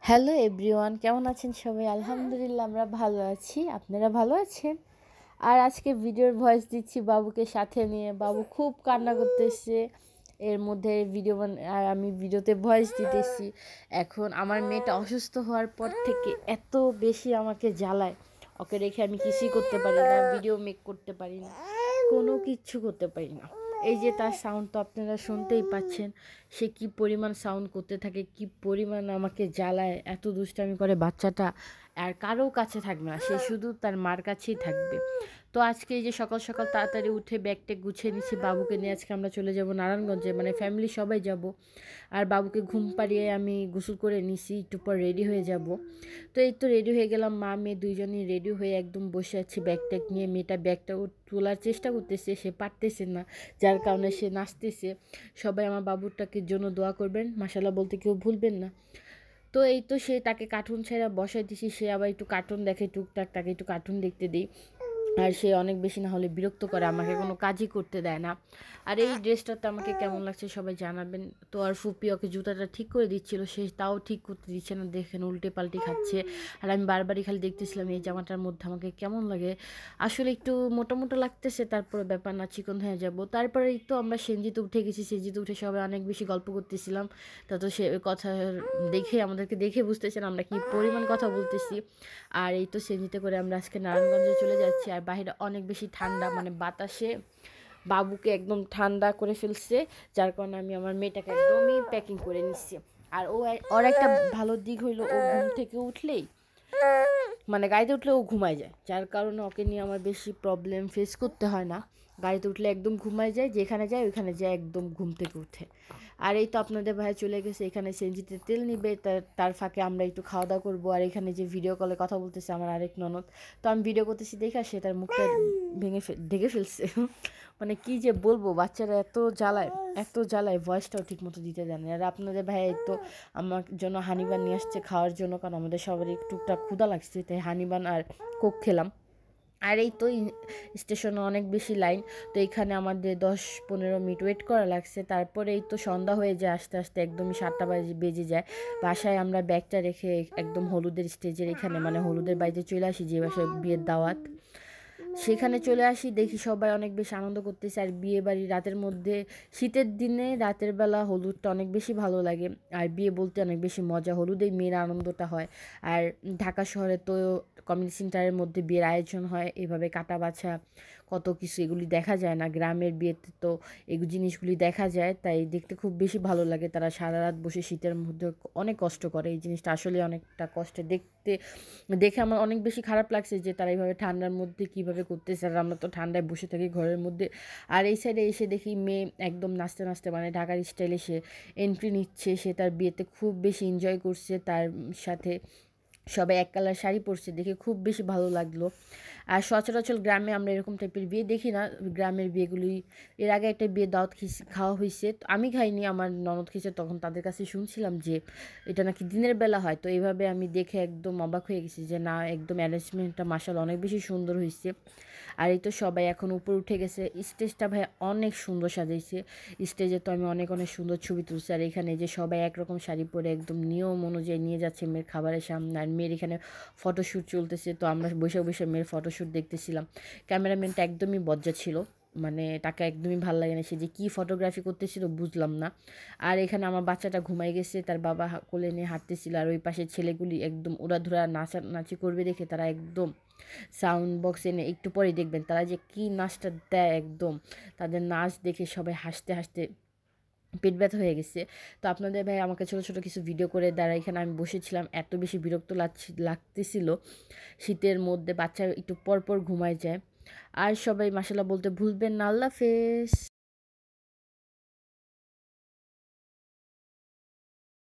Hello everyone, কেমন আছেন সবাই? আলহামদুলিল্লাহ আমরা ভালো আছি। আপনারা ভালো আছেন? আর আজকে ভিডিওর ভয়েস দিচ্ছি বাবুকে সাথে নিয়ে। বাবু খুব কান্না করতেছে, এর মধ্যে আর আমি ভিডিওতে ভয়েস দিতেছি। এখন আমার মেয়েটা অসুস্থ হওয়ার পর থেকে এত বেশি আমাকে জ্বালায়, ওকে রেখে আমি কিছুই করতে পারি না, ভিডিও মেক করতে পারি না, কোনো কিচ্ছু করতে পারি না। এই যে তার সাউন্ড তো আপনারা শুনতেই পাচ্ছেন, সে কি পরিমাণ সাউন্ড করতে থাকে, কি পরিমাণ আমাকে জ্বালায়, এত দুষ্টামি করে বাচ্চাটা। আর কারো কাছে থাকবে না, সে শুধু তার মার কাছেই থাকবে। তো আজকে এই যে সকাল সকাল তাড়াতাড়ি উঠে ব্যাগটা গুছিয়ে নিচ্ছি, বাবুকে নিয়ে আজকে আমরা চলে যাব নারায়ণগঞ্জে, মানে ফ্যামিলি সবাই যাব। আর বাবুকে ঘুম পাড়িয়ে আমি গোসল করে নিছি, একটু পর রেডি হয়ে যাব। তো এই তো রেডি হয়ে গেলাম, মা মেয়ে দুইজনই রেডি হয়ে একদম বসে আছি ব্যাগ ট্যাগ নিয়ে। মেয়েটা ব্যাগটা তোলার চেষ্টা করতেছে, সে পারতেছে না, যার কারণে সে নাচতেছে। সবাই আমার বাবুটাকে জন্য দোয়া করবেন, মাশাআল্লাহ বলতে কেউ ভুলবেন না। তো এই তো সে তাকে কার্টুন ছেড়ে বসাই দিছি, সে আবার একটু কার্টুন দেখে টুকটাক, তাকে একটু কার্টুন দেখতে দিই। আর সে অনেক বেশি না হলে বিরক্ত করে, আমাকে কোনো কাজই করতে দেয় না। আর এই ড্রেসটাতে আমাকে কেমন লাগছে সবাই জানাবেন। তো আর ফুপি ওকে জুতাটা ঠিক করে দিচ্ছিল, সে তাও ঠিক করতে দিচ্ছে না, দেখেন উল্টে পাল্টে খাচ্ছে। আর আমি বারবারই খালি দেখতেছিলাম এই জামাটার মধ্যে আমাকে কেমন লাগে। আসলে একটু মোটা মোটা লাগতেছে, তারপরে ব্যাপার না, চিকন হয়ে যাব। তারপরে এই তো আমরা সেনজিতে উঠে গেছি, সেনজিতে উঠে সবাই অনেক বেশি গল্প করতেছিলাম। তা তো সে কথা দেখে, আমাদেরকে দেখে বুঝতেছেন আমরা কি পরিমাণ কথা বলতেছি। আর এই তো সেনজিতে করে আমরা আজকে নারায়ণগঞ্জে চলে যাচ্ছি। আর বাইরে অনেক বেশি ঠান্ডা, মানে বাতাসে বাবুকে একদম ঠান্ডা করে ফেলছে, যার কারণে আমি আমার মেয়েটাকে একদমই প্যাকিং করে নিচ্ছি। আর ওর একটা ভালো দিক হইলো, ও ঘুম থেকে উঠলেই, মানে গাড়িতে উঠলে ও ঘুমায় যায়, যার কারণে ওকে নিয়ে আমার বেশি প্রবলেম ফেস করতে হয় না। গাড়িতে উঠলে একদম ঘুমায় যায়, যেখানে যায় ওইখানে যায় একদম ঘুম থেকে উঠে। আর এই তো আপনাদের ভাই চলে গেছে, এখানে সিএনজিতে তেল নিবে, তার ফাঁকে আমরা একটু খাওয়া দাওয়া করবো। আর এখানে যে ভিডিও কলে কথা বলতেছে আমার আরেক ননদ, তো আমি ভিডিও করতেছি দেখে সে তার মুখটা ঢেকে ফেলছে। মানে কি যে বলবো, বাচ্চারা এত জ্বালায়, এত জ্বালায়, ভয়েসটাও ঠিক মতো দিতে জানে। আর আপনাদের ভাই তো আমার জন্য হানিবান নিয়ে আসছে খাওয়ার জন্য, কারণ আমাদের সবারই টুকটাক ক্ষুধা লাগছে, তাই হানিবান আর কোক খেলাম। আর এই তো স্টেশনে অনেক বেশি লাইন, তো এখানে আমাদের 10-15 মিনিট ওয়েট করা লাগছে। তারপরে এই তো সন্ধ্যা হয়ে যায় আস্তে আস্তে, একদমই 7টা বেজে যায়। বাসায় আমরা ব্যাগটা রেখে একদম হলুদের স্টেজের এখানে, মানে হলুদের বাড়িতে চলে আসি, যে বাসায় বিয়ের দাওয়াত, সেখানে চলে আসি। দেখি সবাই অনেক বেশি আনন্দ করতেছে। আর বিয়ে বাড়ি রাতের মধ্যে, শীতের দিনে রাতের বেলা হলুদটা অনেক বেশি ভালো লাগে। আর বিয়ে বলতে অনেক বেশি মজা, হলুদেই মেয়ের আনন্দটা হয়। আর ঢাকা শহরে তো কমিউনিটি সেন্টারের মধ্যে বিয়ের আয়োজন হয়, এভাবে কাটা বাছা কত কিছু, এগুলি দেখা যায় না। গ্রামের বিয়েতে তো এই জিনিসগুলি দেখা যায়, তাই দেখতে খুব বেশি ভালো লাগে। তারা সারা রাত বসে শীতের মধ্যে অনেক কষ্ট করে, এই জিনিসটা আসলে অনেকটা কষ্টে দেখে আমার অনেক বেশি খারাপ লাগছে যে তারা এইভাবে ঠান্ডার মধ্যে কীভাবে করতেছে। আর আমরা তো ঠান্ডায় বসে থাকি ঘরের মধ্যে। আর এই সাইডে এসে দেখি মেয়ে একদম নাচতে নাচতে, মানে ঢাকার স্টাইলে সে এন্ট্রি নিচ্ছে, সে তার বিয়েতে খুব বেশি এনজয় করছে। তার সাথে সবাই এক কালার শাড়ি পরছে, দেখে খুব বেশি ভালো লাগলো। আর সচরাচর গ্রামে আমরা এরকম টাইপের বিয়ে দেখি না, গ্রামের বিয়েগুলি। এর আগে একটা বিয়ে দাওয়াত খাওয়া হয়েছে, তো আমি খাইনি, আমার ননদ খেয়েছে, তখন তাদের কাছে শুনছিলাম যে এটা নাকি দিনের বেলা হয়। তো এইভাবে আমি দেখে একদম অবাক হয়ে গেছি যে না, একদম অ্যারেঞ্জমেন্টটা মাশাআল্লাহ অনেক বেশি সুন্দর হয়েছে। আর এই তো সবাই এখন উপর উঠে গেছে, স্টেজটা ভাই অনেক সুন্দর সাজাইছে। স্টেজে তো আমি অনেক অনেক সুন্দর ছবি তুলছি। আর এখানে যে সবাই একরকম শাড়ি পরে একদম নিয়ম অনুযায়ী নিয়ে যাচ্ছে মেয়ের খাবারের সামনে। আর মেয়ের এখানে ফটোশ্যুট চলতেছে, তো আমরা বসে বসে মেয়ের ফটোশ্যুট দেখতেছিলাম। ক্যামেরাম্যানটা একদমই বজ্জা ছিল, মানে তাকে একদমই ভালো লাগে না, সে যে কী ফটোগ্রাফি করতেছিল বুঝলাম না। আর এখানে আমার বাচ্চাটা ঘুমাই গেছে, তার বাবা কোলে নিয়ে হাঁটতেছিল। আর ওই পাশের ছেলেগুলি একদম উড়াধুরা নাচানাচি করবে দেখে তারা একদম সাউন্ড বক্স এনে, একটু পরে দেখবেন তারা যে কী নাচটা দেয়, একদম তাদের নাচ দেখে সবাই হাসতে হাসতে পেট ব্যথা হয়ে গেছে। তো আপনাদের ভাই আমাকে ছোটো ছোটো কিছু ভিডিও করে দ্বারা, এখানে আমি বসেছিলাম, এত বেশি বিরক্ত লাগতেছিল শীতের মধ্যে, বাচ্চা একটু পর পর ঘুমায় যায়। আর সবাই মাশাআল্লাহ বলতে ভুলবেন না। আল্লাহ হাফেজ।